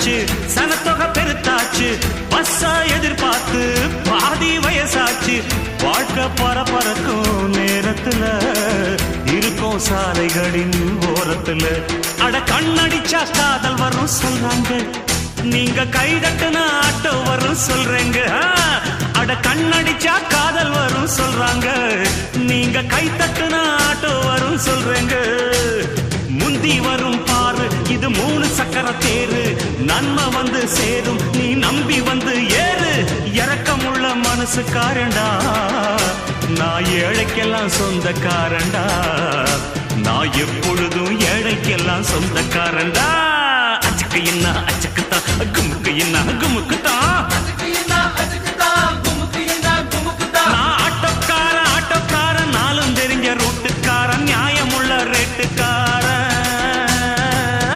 வந்தாச்சு, சனத்தொகை பெருத்தாச்சு, பஸ்ஸா எதிர்பார்த்து பாதி வயசாச்சு. வாழ்க்கை பரபரக்கும் நேரத்துல இருக்கும் சாலைகளின் ஓரத்துல. அட கண்ணடிச்சா காதல் வரும் சொல்றாங்க, நீங்க கைதட்டுனா ஆட்டோ வரும் சொல்றேங்க. அட கண்ணடிச்சா காதல் வரும் சொல்றாங்க, நீங்க கைதட்டுனா ஆட்டோ வரும் சொல்றேங்க. முந்தி வரும் பாரு இது 3 சக்கர தேரு, நன்மை வந்து சேரும் நீ நம்பி வந்து ஏறு. இறக்கமுள்ள மனசுக்காரண்டா, நான் ஏழைக்கெல்லாம் சொந்தக்காரண்டா, நான் எப்பொழுதும் ஏழைக்கெல்லாம் சொந்தக்காரண்டா. அச்சுக்கு என்ன அச்சுக்குத்தான், குமுக்கு என்ன குமுக்குத்தான்.